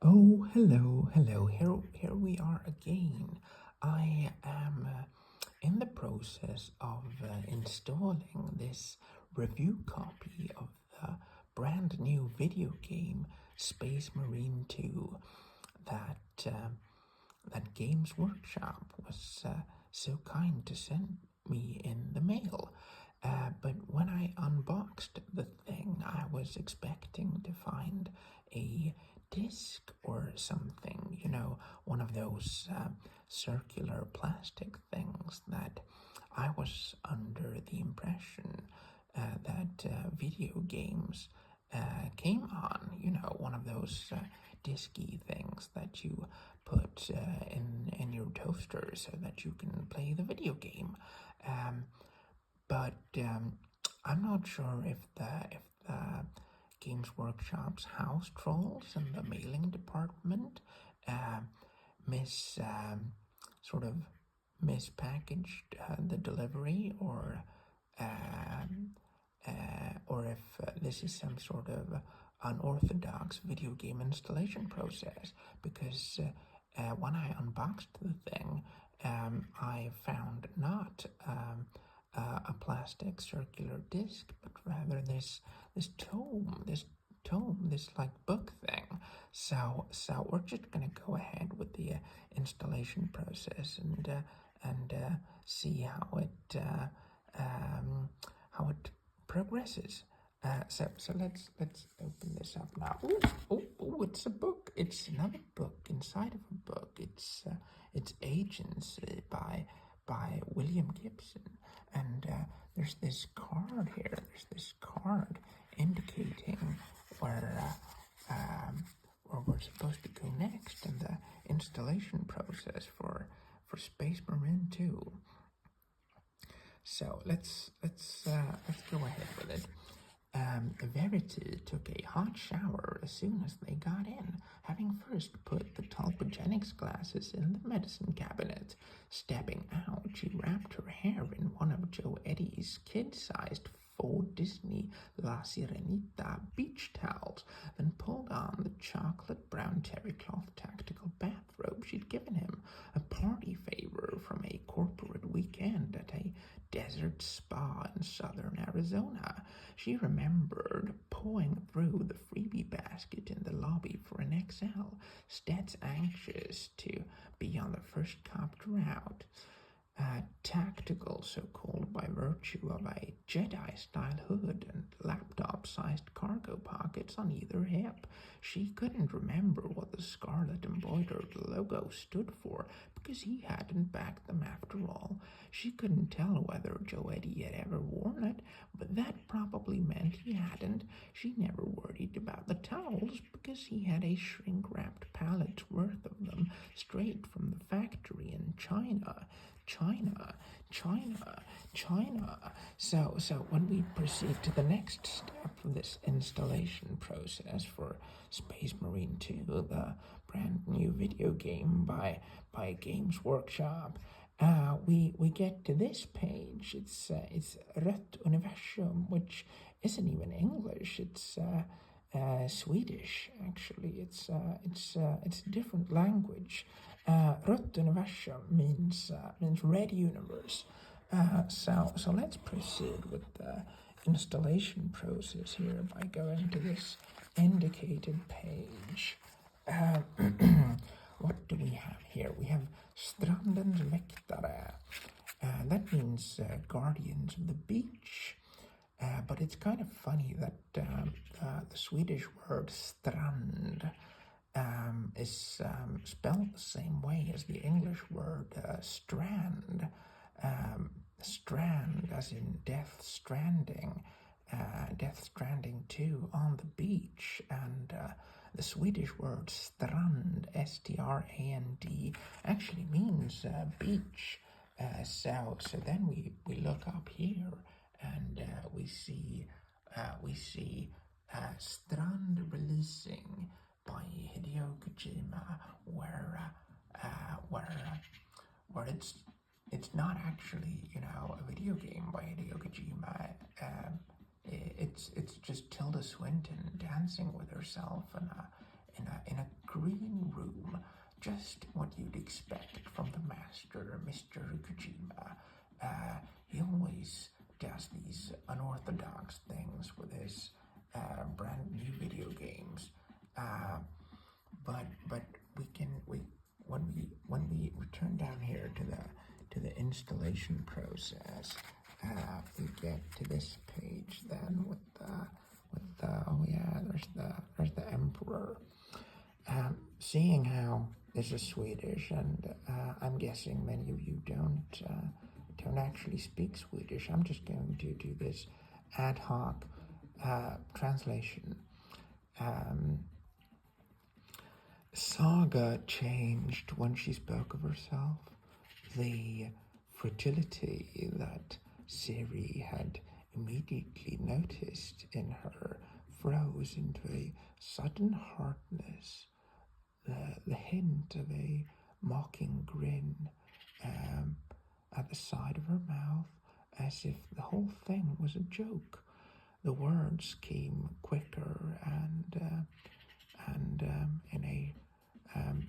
Oh, hello. Here we are again. I am in the process of installing this review copy of the brand new video game Space Marine 2 that Games Workshop was so kind to send me in the mail. But when I unboxed the thing, I was expecting to find a disc or something, one of those circular plastic things that I was under the impression that video games came on, one of those disky things that you put in your toaster so that you can play the video game. Um, but I'm not sure if the Games Workshop's house trolls in the mailing department uh, mis sort of mispackaged the delivery, um, or if this is some sort of unorthodox video game installation process. Because when I unboxed the thing, I found not a plastic circular disc, but rather this like book thing. So we're just gonna go ahead with the installation process and see how it progresses. So let's open this up now. Oh, it's a book. It's another book inside of a book. It's Agency by William Gibson, and there's this card here. There's this card indicating where where we're supposed to go next in the installation process for Space Marine 2. So let's go ahead with it. Verity took a hot shower as soon as they got in, having first put the Talpogenics glasses in the medicine cabinet. Stepping out, she wrapped her hair in one of Joe Eddie's kid-sized faux Disney La Sirenita beach towels, then pulled on the chocolate brown terry cloth tactical bathrobe she'd given him, a party favor from a corporate weekend at a desert spa in southern Arizona. She remembered pawing through the freebie basket in the lobby for an XL, Stets anxious to be on the first copter out. Tactical, so called by virtue of a Jedi-style hood and laptop-sized cargo pockets on either hip. She couldn't remember what the scarlet embroidered logo stood for because he hadn't backed them after all. She couldn't tell whether Joe Eddie had ever worn it, but that probably meant he hadn't. She never worried about the towels because he had a shrink-wrapped pallet's worth of them straight from the factory in China. China. So when we proceed to the next step of this installation process for Space Marine 2, the brand new video game by Games Workshop, we get to this page. It's Rött Universum, which isn't even English. It's Swedish, actually. It's a different language. Rött Universum means red universe. So let's proceed with the installation process here by going to this indicated page. What do we have here? We have Strandens Väktare. That means guardians of the beach. But it's kind of funny that the Swedish word strand is spelled the same way as the English word strand. Strand, as in Death Stranding, Death Stranding 2 on the beach, and the Swedish word strand, S-T-R-A-N-D, actually means beach. So then we look up here and we see Strand releasing by Hideo Kojima, where it's not actually a video game by Hideo Kojima. It's just Tilda Swinton dancing with herself in a green room, just what you'd expect from the master, Mr. Kojima. He always does these unorthodox things with his brand new video games. But when we return down here to the installation process, we get to this page then with the oh yeah, there's the emperor. Seeing how this is Swedish, and I'm guessing many of you don't actually speak Swedish, I'm just going to do this ad hoc translation. Saga changed when she spoke of herself. The fragility that Siri had immediately noticed in her froze into a sudden hardness, the hint of a mocking grin at the side of her mouth, as if the whole thing was a joke. The words came quicker and in a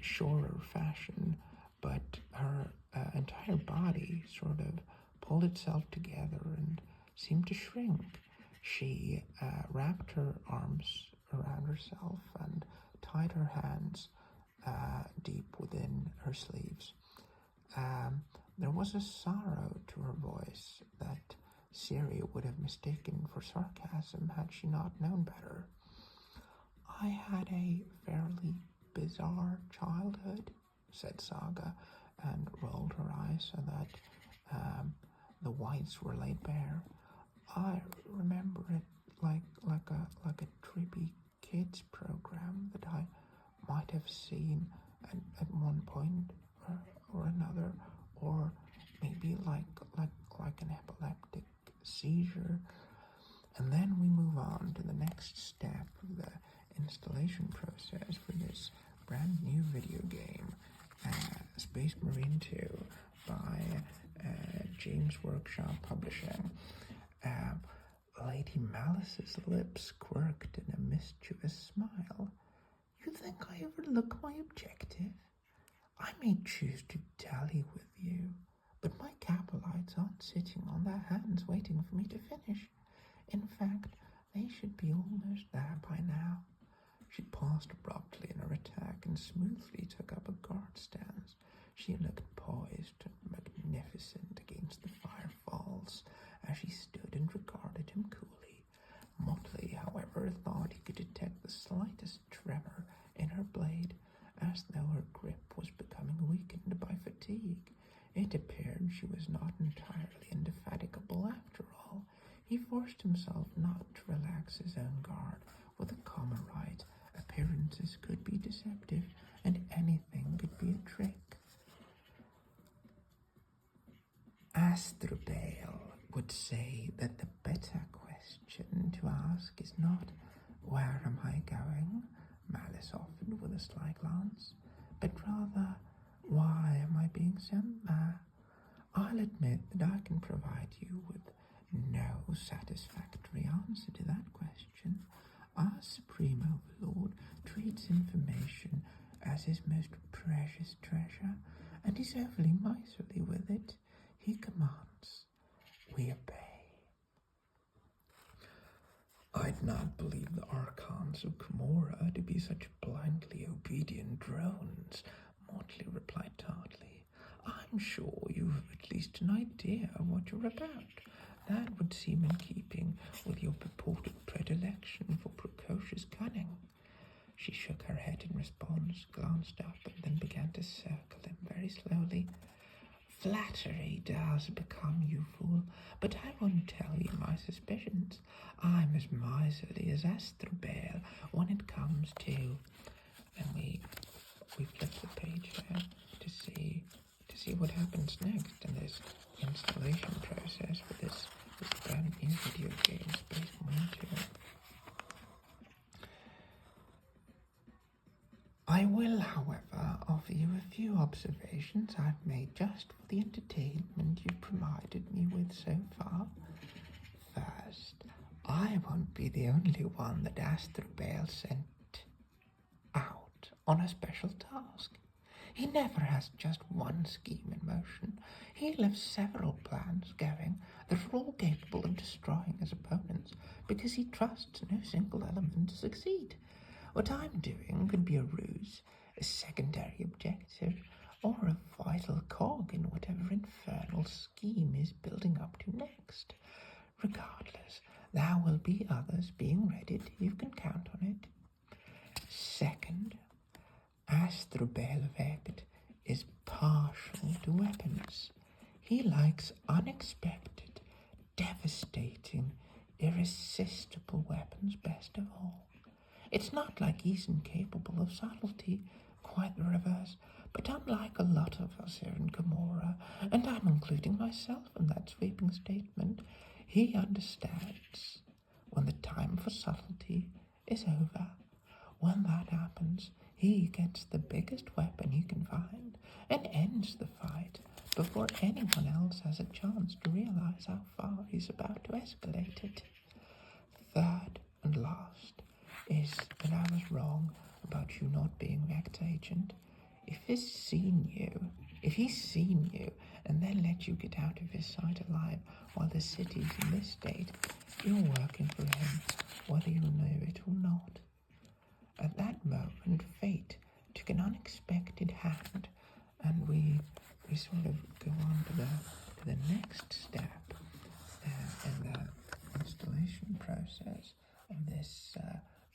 surer fashion, but her entire body sort of pulled itself together and seemed to shrink. She wrapped her arms around herself and tied her hands deep within her sleeves. There was a sorrow to her voice that Siri would have mistaken for sarcasm had she not known better. I had a fairly bizarre childhood, said Saga, and rolled her eyes so that the whites were laid bare. I remember it like a trippy kids program that I might have seen at one point or another, or maybe like an epileptic seizure. And then we move on to the next step of the installation process for this brand new video game, Space Marine 2 by James Workshop Publishing. Lady Malice's lips quirked in a mischievous smile. You think I overlook my objective? I may choose to dally with you, but my Capelites aren't sitting on their hands waiting for me to finish. In fact, they should be almost there by now. She paused abruptly in her attack and smoothly took up a guard stance. She looked poised and magnificent against the firefalls as she stood and regarded him coolly. Motley, however, thought he could detect the slightest tremor in her blade, as though her grip was becoming weakened by fatigue. It appeared she was not entirely indefatigable after all. He forced himself not to relax his own guard. With a comrade, appearances could be deceptive, and anything could be a trick. Astrobael would say that the better question to ask is not, where am I going? Malice offered with a sly glance, but rather, why am I being sent there? I'll admit that I can provide you with no satisfactory answer to that question. Our Supreme Overlord treats information as his most precious treasure, and is overly miserly with it. He commands. We obey. I'd not believe the Archons of Komora to be such blindly obedient drones, Motley replied tartly. I'm sure you have at least an idea of what you're about. That would seem in keeping with your purported predilection for precocious cunning. She shook her head in response, glanced up, and then began to circle him very slowly. Flattery does become you, fool, but I won't tell you my suspicions. I'm as miserly as Astrobael when it comes to... And we flip the page here to see what happens next in this installation process for this brand new video game, Space Marine 2. I will, however, offer you a few observations I've made just for the entertainment you've provided me with so far. First, I won't be the only one that Astrobael sent out. on a special task. He never has just one scheme in motion. He leaves several plans going that are all capable of destroying his opponents because he trusts no single element to succeed. What I'm doing could be a ruse, a secondary objective, or a vital cog in whatever infernal scheme he's building up to next. Regardless, there will be others being readied, you can count on it. Second, Astrobelvect is partial to weapons. He likes unexpected, devastating, irresistible weapons best of all. It's not like he's incapable of subtlety, quite the reverse, but unlike a lot of us here in Gomorrah, and I'm including myself in that sweeping statement, he understands when the time for subtlety is over. When that happens, he gets the biggest weapon he can find and ends the fight before anyone else has a chance to realize how far he's about to escalate it. Third and last is that I was wrong about you not being Vec's agent. If he's seen you and then let you get out of his sight alive while the city's in this state, you're working for him, whether you know it or not. At that moment, fate took an unexpected hand, and we sort of go on to the next step in the installation process of this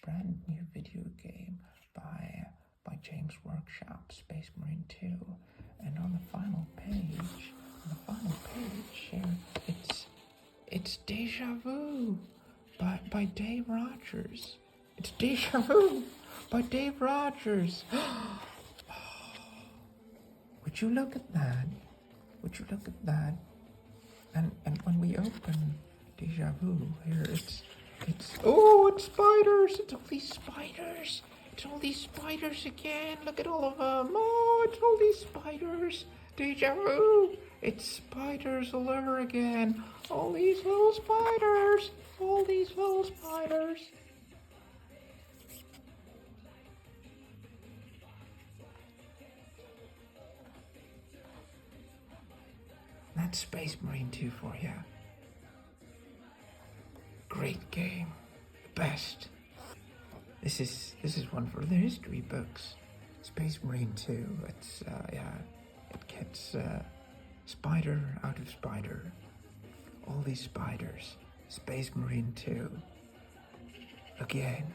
brand new video game by James Workshop, Space Marine 2. And on the final page here, it's Deja Vu by Dave Rogers. It's Deja Vu by Dave Rogers. Would you look at that? And when we open Deja Vu here, it's spiders. It's all these spiders. It's all these spiders again. Look at all of them. Oh, it's all these spiders. Deja Vu. It's spiders all over again. All these little spiders. All these little spiders. That's Space Marine 2 for you. Great game. Best. This is one for the history books. Space Marine 2. It's it gets spider out of spider. All these spiders. Space Marine 2. Again.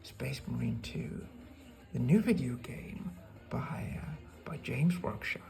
Space Marine 2. The new video game by James Workshop.